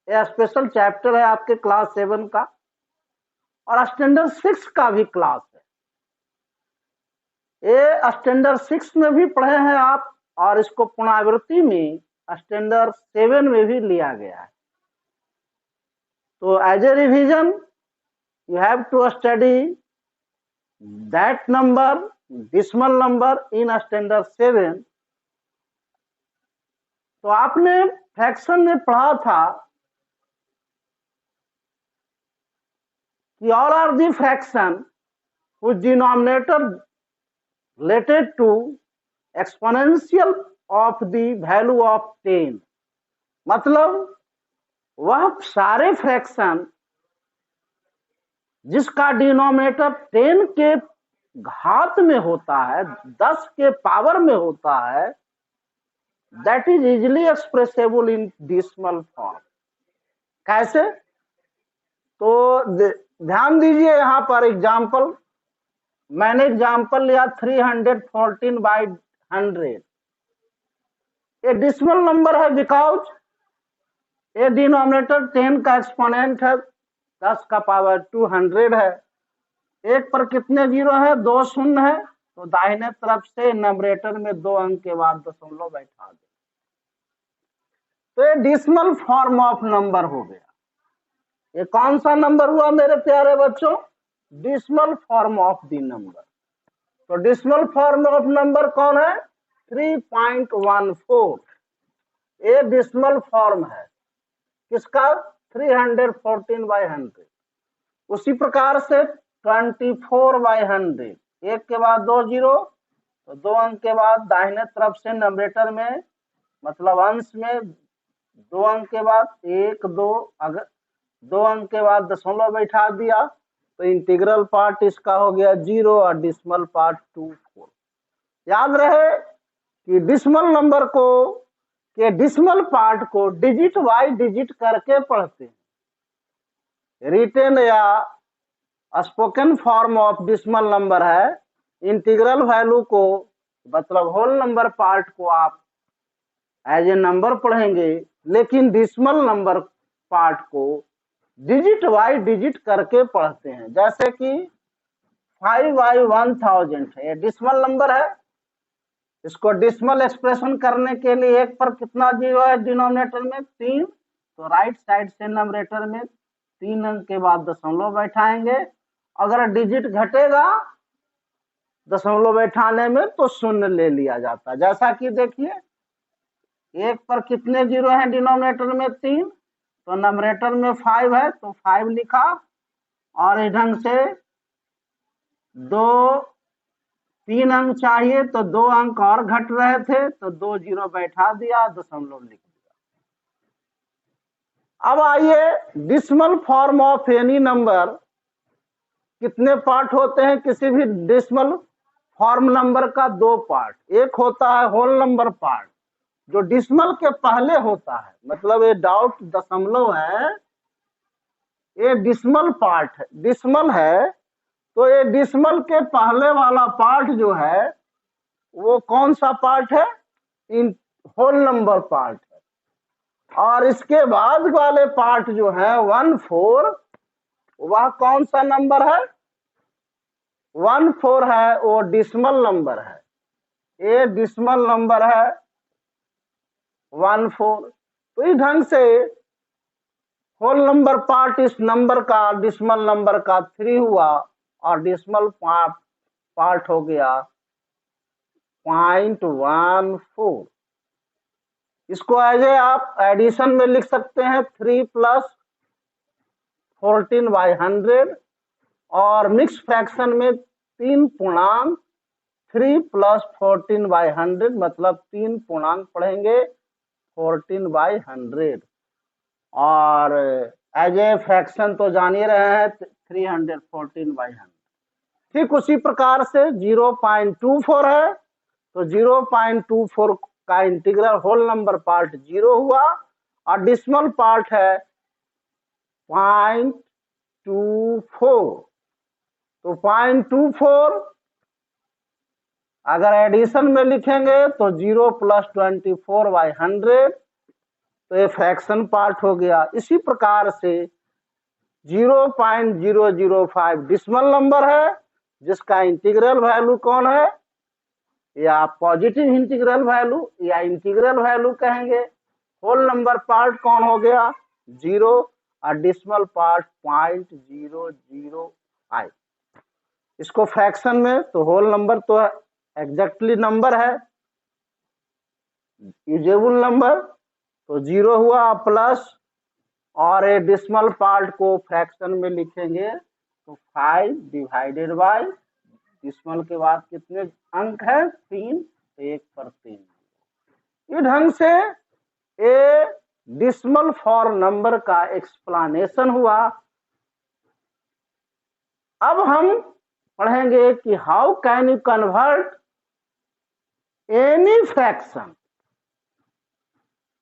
ये special chapter है आपके क्लास 7 का, और स्टैंडर्ड 6 का भी क्लास है। ये स्टैंडर्ड 6 में भी पढ़े हैं आप, और इसको पुनरावृत्ति में स्टैंडर्ड 7 में भी लिया गया है। तो as a revision you have to study that number, decimal number in standard 7। तो आपने फ्रैक्शन में पढ़ा था कि all are the fraction whose denominator related to exponential of the value of 10, मतलब वह सारे फ्रैक्शन जिसका डिनोमिनेटर 10 के घात में होता है, 10 के पावर में होता है, that is easily expressible in decimal form. कैसे? तो ध्यान दीजिए, यहां पर एग्जाम्पल, मैंने एग्जाम्पल लिया 314/100। ये डेसिमल नंबर है बिकॉज ये डिनोमिनेटर 10 का एक्सपोनेंट है, 10 का पावर 200 है। एक पर कितने जीरो है? 2 शून्य है, तो दाहिने तरफ से नंबरेटर में 2 अंक के बाद दशमलव बैठा दे, तो ये डेसिमल फॉर्म ऑफ नंबर हो गया। ये कौन सा नंबर हुआ मेरे प्यारे बच्चों? Decimal form of the number. तो डेसिमल फॉर्म ऑफ नंबर कौन है? 3.14। ये डेसिमल फॉर्म है किसका? 314/100। उसी प्रकार से 24/100, एक के बाद 2 जीरो, तो 2 अंक के बाद दाहिने तरफ से नंबरेटर में, मतलब अंश में 2 अंक के बाद 1 2, अगर 2 अंक के बाद दशमलव बैठा दिया, तो इंटीग्रल पार्ट इसका हो गया 0 और डेसिमल पार्ट 24। याद रहे कि डेसिमल नंबर को के डेसिमल पार्ट को डिजिट बाय डिजिट करके पढ़ते हैं। रिटेन या spoken form of decimal number है। इंटीग्रल वैल्यू को, मतलब होल नंबर पार्ट को आप एज ए नंबर पढ़ेंगे, लेकिन डेसिमल नंबर पार्ट को डिजिट बाय डिजिट करके पढ़ते हैं। जैसे कि 5/1000 है, ये डेसिमल नंबर है। इसको डेसिमल एक्सप्रेशन करने के लिए एक पर कितना जीरो है डिनोमिनेटर में? 3, तो राइट साइड से नंबरेटर में 3 अंक के बाद दशमलव बैठाएंगे। अगर डिजिट घटेगा दशमलव बैठाने में तो शून्य ले लिया जाता है। जैसा कि देखिए, एक पर कितने जीरो हैं डिनोमिनेटर में? 3, तो नंबरेटर में 5 है, तो 5 लिखा, और इस ढंग से 3 अंक चाहिए, तो 2 अंक और घट रहे थे, तो 2 जीरो बैठा दिया, दशमलव लिख दिया। अब आइए, decimal form of any number कितने पार्ट होते हैं? किसी भी डेसिमल फॉर्म नंबर का 2 पार्ट। एक होता है होल नंबर पार्ट, जो डेसिमल के पहले होता है, मतलब ये डाउट दशमलव है, ये डेसिमल पार्ट है, डेसिमल है, तो ये डेसिमल के पहले वाला पार्ट जो है वो कौन सा पार्ट है? इन होल नंबर पार्ट है। और इसके बाद वाले पार्ट जो है 14, वह कौन सा नंबर है? 14 है, वो डेसिमल नंबर है। ये डेसिमल नंबर है 14। तो इस ढंग से होल नंबर पार्ट इस नंबर का, डेसिमल नंबर का 3 हुआ, और डेसिमल पार्ट हो गया 0.14। इसको एज ए आप एडिशन में लिख सकते हैं 3 + 14/100, और मिक्स फ्रैक्शन में 3 पूर्णांक 3 + 14/100, मतलब 3 पूर्णांक पढ़ेंगे 14/100। और एज ए फ्रैक्शन तो जान ही रहे हैं 314/100। ठीक उसी प्रकार से 0.24 है, तो 0.24 का इंटीग्रल होल नंबर पार्ट 0 हुआ, और डेसिमल पार्ट है 0.24। तो 0.24 अगर एडिशन में लिखेंगे तो 0 + 24/100, तो ये फ्रैक्शन पार्ट हो गया। इसी प्रकार से 0.005 डिसिमल नंबर है जिसका इंटीग्रल वैल्यू कौन है, या पॉजिटिव इंटीग्रल वैल्यू या इंटीग्रल वैल्यू कहेंगे। होल नंबर पार्ट कौन हो गया 0 और डिसिमल पार्ट 0.005। इसको फ्रैक्शन में तो होल नंबर तो एग्जैक्टली नंबर है, यूजेबल नंबर तो 0 हुआ प्लस, और ए डिसिमल पार्ट को फ्रैक्शन में लिखेंगे तो 5 डिवाइडेड बाय डिसिमल के बाद कितने अंक है 3, तो 1/3। इस ढंग से ए डिसिमल फॉर नंबर का एक्सप्लेनेशन हुआ। अब हम पढ़ेंगे कि how can you convert any fraction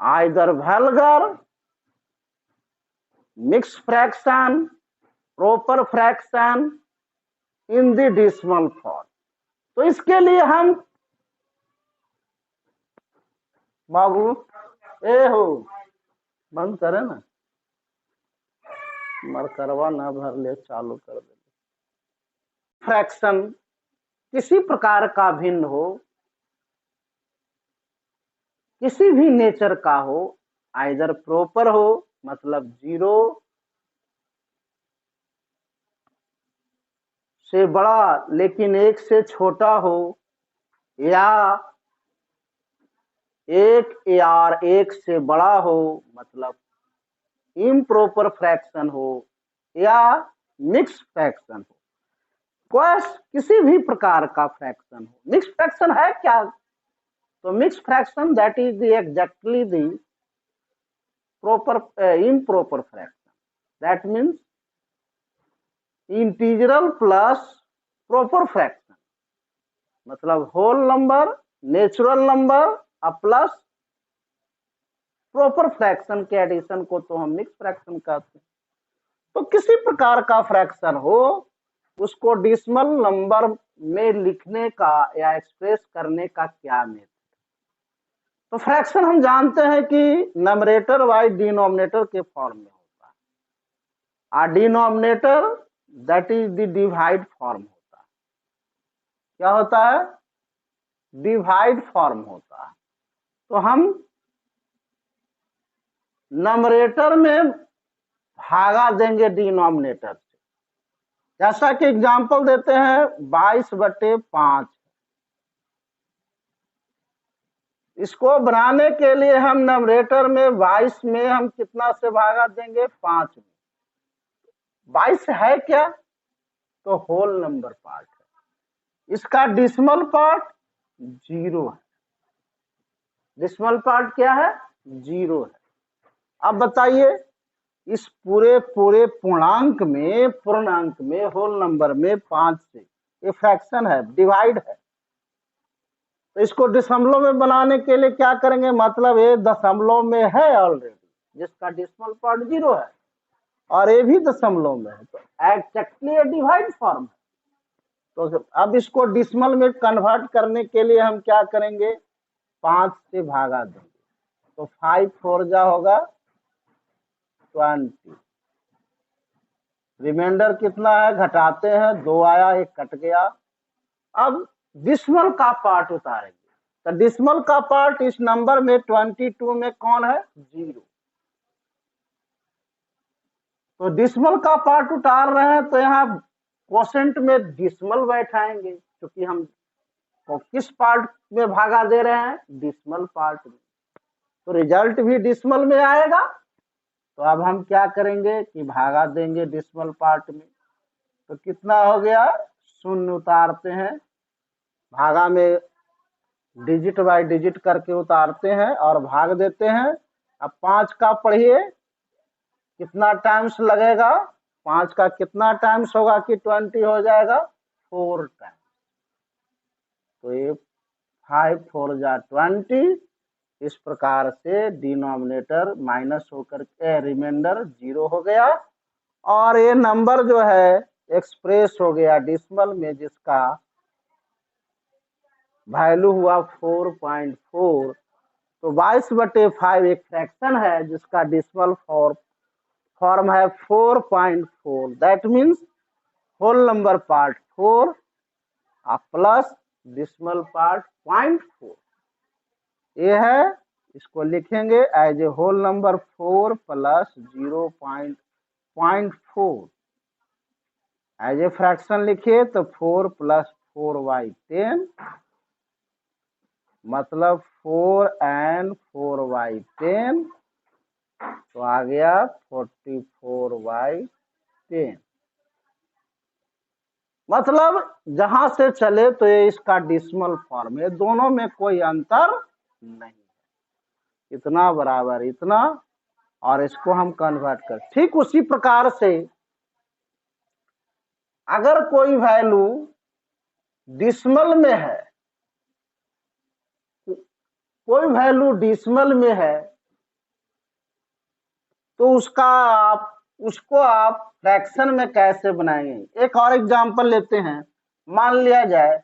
either vulgar, mix fraction, proper fraction in the decimal form. तो इसके लिए हम बाबू हो बंद करे ना, मरकरवा ना भर ले, चालू कर दे। फ्रैक्शन किसी प्रकार का भिन्न हो, किसी भी नेचर का हो, आइदर प्रॉपर हो मतलब 0 से बड़ा लेकिन 1 से छोटा हो, या 1 से बड़ा हो मतलब इम्प्रॉपर फ्रैक्शन हो, या मिक्स फ्रैक्शन हो, किसी भी प्रकार का फ्रैक्शन हो। मिक्स फ्रैक्शन है क्या, तो mix fraction that is the exactly the proper improper fraction, that means integral plus proper fraction, मतलब whole number, natural number plus proper fraction के एडिशन को तो हम मिक्स फ्रैक्शन कहते हैं। तो किसी प्रकार का फ्रैक्शन हो उसको डिसिमल नंबर में लिखने का या एक्सप्रेस करने का क्या मेथड। तो फ्रैक्शन हम जानते हैं कि नंबरेटर बाय डिनोमिनेटर के फॉर्म में होता है, और denominator that is the divide form होता है। क्या होता है, डिवाइड फॉर्म होता है। तो हम नंबरेटर में भागा देंगे डिनोमिनेटर से। जैसा कि एग्जांपल देते हैं 22/5, इसको बनाने के लिए हम नंबरेटर में 22 में हम कितना से भागा देंगे 5 में। 22 है क्या, तो होल नंबर पार्ट है। इसका डिसिमल पार्ट 0 है। डिसिमल पार्ट क्या है 0 है। अब बताइए इस पूरे पूर्णांक में होल नंबर में 5 से ये फ्रैक्शन है, डिवाइड है, तो इसको दशमलव में बनाने के लिए क्या करेंगे, मतलब ये दशमलव में है ऑलरेडी, जिसका डिसिमल पार्ट 0 है, और ये भी दशमलव में है, तो एक्जैक्टली डिवाइड फॉर्म है। तो अब इसको डिसिमल में कन्वर्ट करने के लिए हम क्या करेंगे 5 से भागा देंगे, तो 5 4 जा होगा 20, रिमाइंडर कितना है घटाते हैं 2 आया 1 कट गया। अब डिसिमल का पार्ट उतारेंगे, तो डिसिमल का पार्ट इस नंबर में 22 में कौन है 0, तो डिसिमल का पार्ट उतार रहे हैं तो यहाँ क्वोशेंट में डिसिमल बैठाएंगे, क्योंकि हम तो किस पार्ट में भागा दे रहे हैं डिसिमल पार्ट में, तो रिजल्ट भी डिसिमल में आएगा। तो अब हम क्या करेंगे कि भागा देंगे डिसिमल पार्ट में, तो कितना हो गया 0 उतारते हैं, भागा में डिजिट बाय डिजिट करके उतारते हैं और भाग देते हैं। अब 5 का पढ़िए कितना टाइम्स लगेगा, 5 का कितना टाइम्स होगा कि 20 हो जाएगा 4 टाइम्स, तो ये 5 4 जा 20। इस प्रकार से डिनोमिनेटर माइनस होकर के रिमाइंडर 0 हो गया, और ये नंबर जो है एक्सप्रेस हो गया डिसिमल में, जिसका वैल्यू हुआ 4.4। तो 22/5 एक फ्रैक्शन है जिसका डेसिमल फॉर्म है 4.4। That means whole number part 4 plus decimal part 0.4 ये है। इसको लिखेंगे as a whole number 4 plus 0.4 as a fraction लिखिए तो 4 + 4/10 मतलब 4 & 4/10 तो आ गया 44/10। मतलब जहां से चले तो ये इसका डेसिमल फॉर्म है, दोनों में कोई अंतर नहीं, इतना बराबर इतना, और इसको हम कन्वर्ट कर। ठीक उसी प्रकार से अगर कोई वैल्यू डेसिमल में है, कोई वैल्यू डेसिमल में है तो उसको आप फ्रैक्शन में कैसे बनाएंगे। एक और एग्जांपल लेते हैं। मान लिया जाए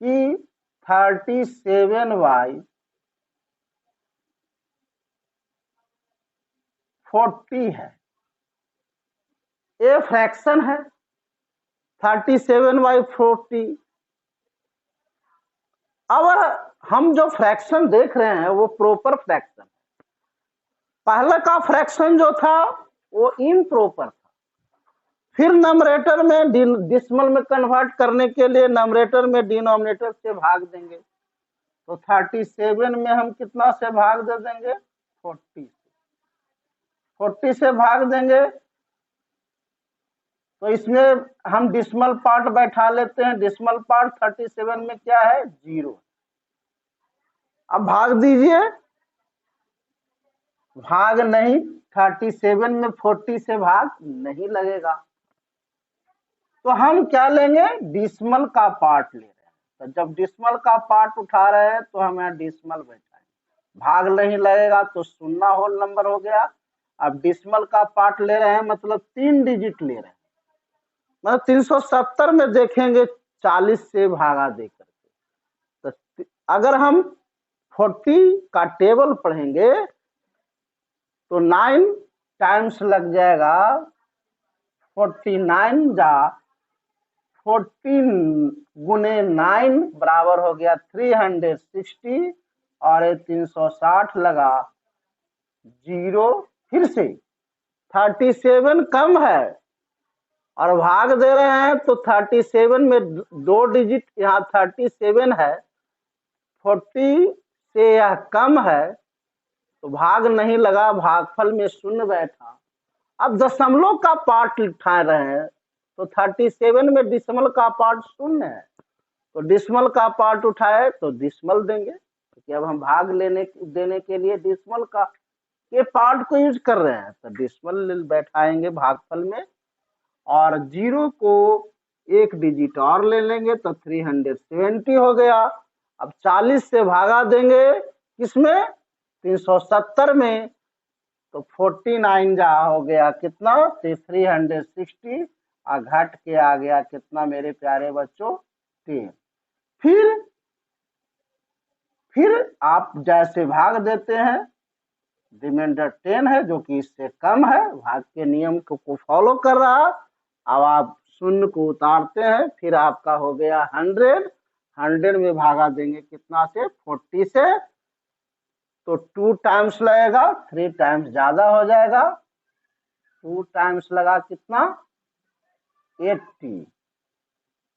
कि 37/40 है, ये फ्रैक्शन है 37/40। अब हम जो फ्रैक्शन देख रहे हैं वो प्रॉपर फ्रैक्शन, पहले का फ्रैक्शन जो था वो इम्प्रॉपर था। फिर नंबरेटर में डेसिमल में कन्वर्ट करने के लिए नंबरेटर में डिनोमिनेटर से भाग देंगे, तो 37 में हम कितना से भाग दे देंगे, 40 से भाग देंगे। तो इसमें हम डेसिमल पार्ट बैठा लेते हैं। डेसिमल पार्ट 37 में क्या है, 0। अब भाग दीजिए, भाग नहीं, 37 में 40 से भाग नहीं लगेगा, तो हम क्या लेंगे, डेसिमल का पार्ट ले रहे हैं। तो जब डेसिमल का पार्ट उठा रहे हैं तो हम यहाँ डेसिमल बैठाएंगे, भाग नहीं लगेगा तो 0 होल नंबर हो गया। अब डेसिमल का पार्ट ले रहे हैं मतलब 3 डिजिट ले रहे हैं, मतलब 370 में देखेंगे 40 से भागा दे करके। तो अगर हम 40 का टेबल पढ़ेंगे तो 9 टाइम्स लग जाएगा, 49 जा 14 गुने 9 बराबर हो गया 360, और ये 360 लगा 0। फिर से 37 कम है और भाग दे रहे हैं तो 37 में 2 डिजिट, यहाँ 37 है, 40 से यह कम है तो भाग नहीं लगा, भागफल में 0 बैठा। अब दशमलव का पार्ट उठा रहे हैं तो 37 में डेसिमल का पार्ट 0 है, तो डेसिमल का पार्ट उठाए तो डेसिमल देंगे, क्योंकि अब हम भाग देने के लिए डेसिमल का के पार्ट को यूज कर रहे हैं, तो डेसिमल बैठाएंगे भागफल में, और 0 को एक डिजिट और ले लेंगे तो 370 हो गया। अब 40 से भागा देंगे किसमें, 370 में, तो 49 जा हो गया कितना, 360, और घट के आ गया कितना मेरे प्यारे बच्चों, 10। फिर आप जैसे भाग देते हैं, रिमाइंडर 10 है जो कि इससे कम है, भाग के नियम को फॉलो कर रहा। अब आप 0 को उतारते हैं, फिर आपका हो गया 100 में भागा देंगे कितना से, 40 से, तो 2 टाइम्स लगेगा, 3 टाइम्स ज्यादा हो जाएगा, 2 टाइम्स लगा कितना, 80,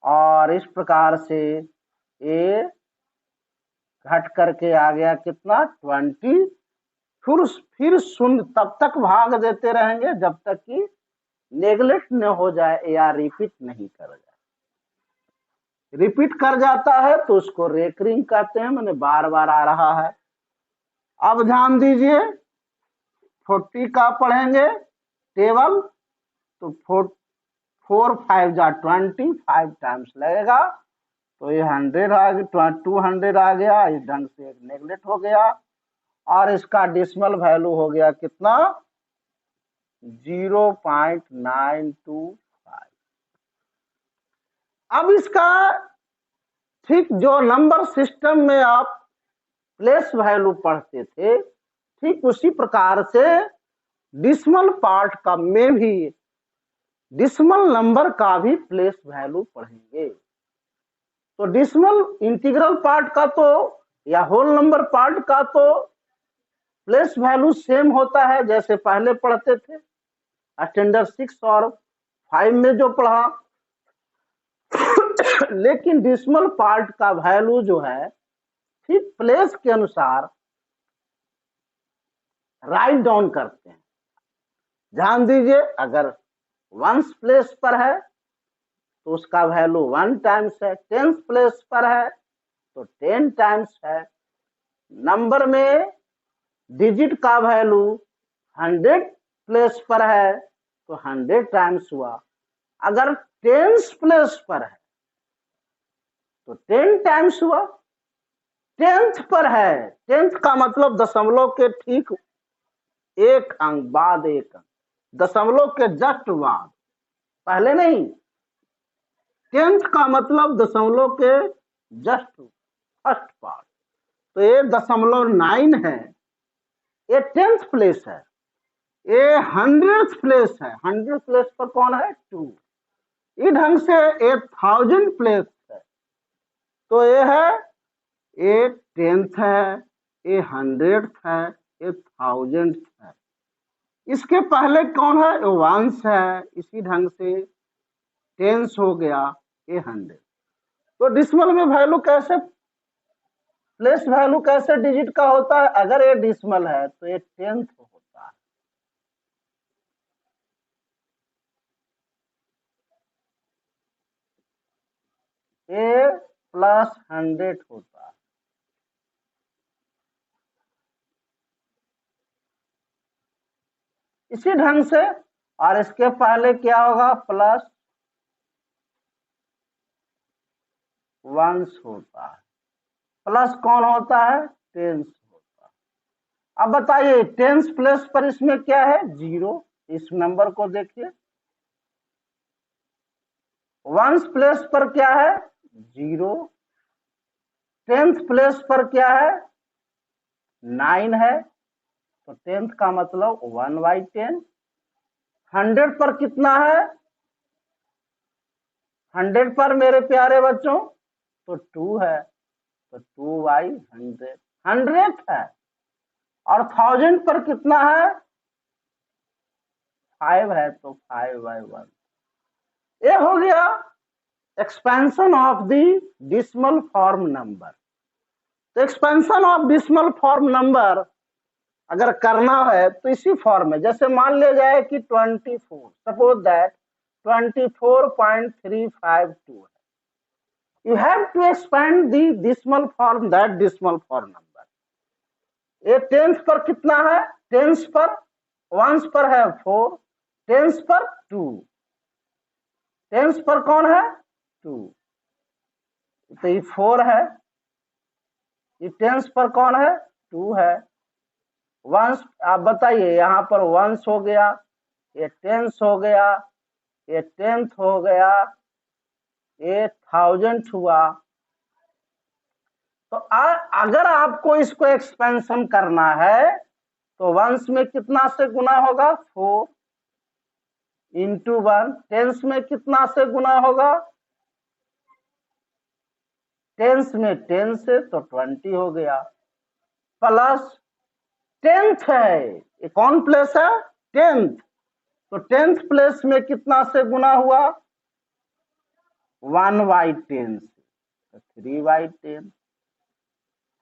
और इस प्रकार से ये घट करके आ गया कितना, 20। फिर 0 तब तक भाग देते रहेंगे जब तक कि नेग्लेक्ट न हो जाए या रिपीट नहीं कर जाए। रिपीट कर जाता है तो उसको रेकरिंग कहते हैं, मैंने बार बार आ रहा है। अब ध्यान दीजिए, 40 का पढ़ेंगे टेबल तो 4 5 जा 20, 5 टाइम्स लगेगा, तो ये 100 आ गया, 200 आ गया, इस ढंग से एक नेग्लेक्ट हो गया, और इसका डेसिमल वैल्यू हो गया कितना, 0.925। अब इसका ठीक जो नंबर सिस्टम में आप प्लेस वैल्यू पढ़ते थे, ठीक उसी प्रकार से डिसिमल पार्ट का में भी डिसिमल नंबर का भी प्लेस वैल्यू पढ़ेंगे। तो डिसिमल इंटीग्रल पार्ट का तो या होल नंबर पार्ट का तो प्लेस वैल्यू सेम होता है जैसे पहले पढ़ते थे स्टैंडर्ड 6 और 5 में जो पढ़ा। लेकिन डिसिमल पार्ट का वैल्यू जो है ठीक प्लेस के अनुसार राइट डाउन करते हैं। ध्यान दीजिए, अगर वंस प्लेस पर है तो उसका वैल्यू 1 टाइम्स है, टेंस प्लेस पर है तो 10 टाइम्स है। नंबर में डिजिट का वैल्यू 100 प्लेस पर है तो 100 टाइम्स हुआ। अगर टेंस प्लेस पर है तो 10 टाइम्स हुआ। टेंथ पर है, टेंथ का मतलब दशमलव के ठीक एक अंक बाद एक अंक, दशमलव के जस्ट बाद, पहले नहीं। टेंथ का मतलब दशमलव के जस्ट फर्स्ट पार्ट। तो ये 0.9 है, ये 10th प्लेस है। ये 100th प्लेस है, 100th प्लेस पर कौन है? 2। इस ढंग से ये 1000 प्लेस है। तो ये है, ये 10th है, ये 100th है, ये 1000th है। इसके पहले कौन है? वंस है। इसी ढंग से टेंस हो गया, ये 100। तो डिसिमल में वैल्यू कैसे, प्लेस वैल्यू कैसे डिजिट का होता है? अगर ये डिसिमल है तो ये 10th होता है। ये प्लस 100 होता है। इसी ढंग से, और इसके पहले क्या होगा? प्लस 1 होता है। प्लस कौन होता है? टेंस होता है। अब बताइए टेंस प्लस पर इसमें क्या है? 0। इस नंबर को देखिए, वंस प्लेस पर क्या है? 0। टेंथ प्लेस पर क्या है? 9 है। तो टेंथ का मतलब 1/10। 100 पर कितना है? 100 पर मेरे प्यारे बच्चों तो 2 है, तो 2/100 100th है। और 1000 पर कितना है? 5 है, तो 5/1। ये हो गया expansion of the decimal form number. तो expansion of decimal form number अगर करना है तो इसी फॉर्म में, जैसे मान लिया जाए कि 24, सपोज दैट 24.352 है। You have to expand the decimal form, that decimal form number. ये टेंस पर कितना है? टेंस पर वंस पर है 4, टेंस पर 2, टेंस पर कौन है? 2। तो ये 4 है, ये टेंस पर कौन है? 2 है। वंस, आप बताइए, यहाँ पर वंस हो गया, ये टेंस हो गया, ये 10th हो गया, ये 1000 हुआ। तो अगर आपको इसको एक्सपेंशन करना है तो वंस में कितना से गुना होगा? 4 इंटू 1। टेंस में कितना से गुना होगा? टेंस में 10 से, तो 20 हो गया। प्लस 10th है, ये कौन प्लेस है? 10th। तो 10th प्लेस में कितना से गुना हुआ? 1/10 से, 3/10।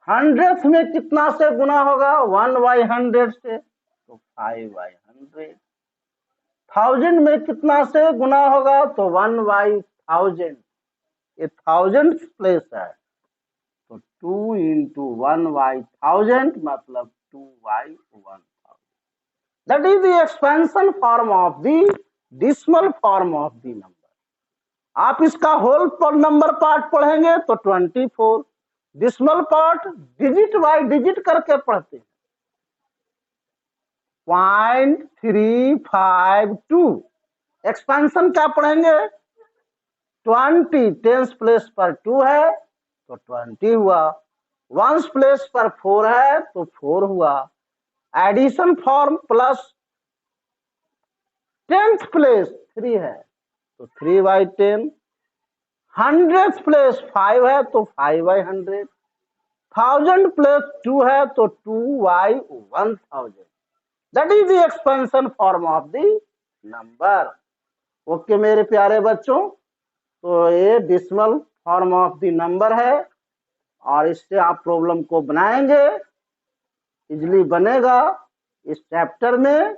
100th में कितना से गुना होगा? 1/100 से, तो 5/100। 1000 में कितना से गुना होगा? तो 1/1000। ये 1000th प्लेस है, तो 2 इंटू 1/1000 मतलब 2/1000। That is the expansion form of the decimal form of the number. आप इसका होल पर नंबर पार्ट पढ़ेंगे तो 24, decimal part digit bye digit करके पढ़ते हैं। 0.352। एक्सपेंशन क्या पढ़ेंगे? 20, टेंस प्लेस पर 2 है तो 20 हुआ। वंस प्लेस पर 4 है तो 4 हुआ। Addition form plus 10th place 3 है तो 3/10। 100th प्लेस 5 है तो 5/100। 1000 प्लेस 2 है तो 2/1000। That is the expansion form of the number. Okay मेरे प्यारे बच्चों, तो ये decimal form of the number है और इससे आप प्रॉब्लम को बनाएंगे, इजली बनेगा। इस चैप्टर में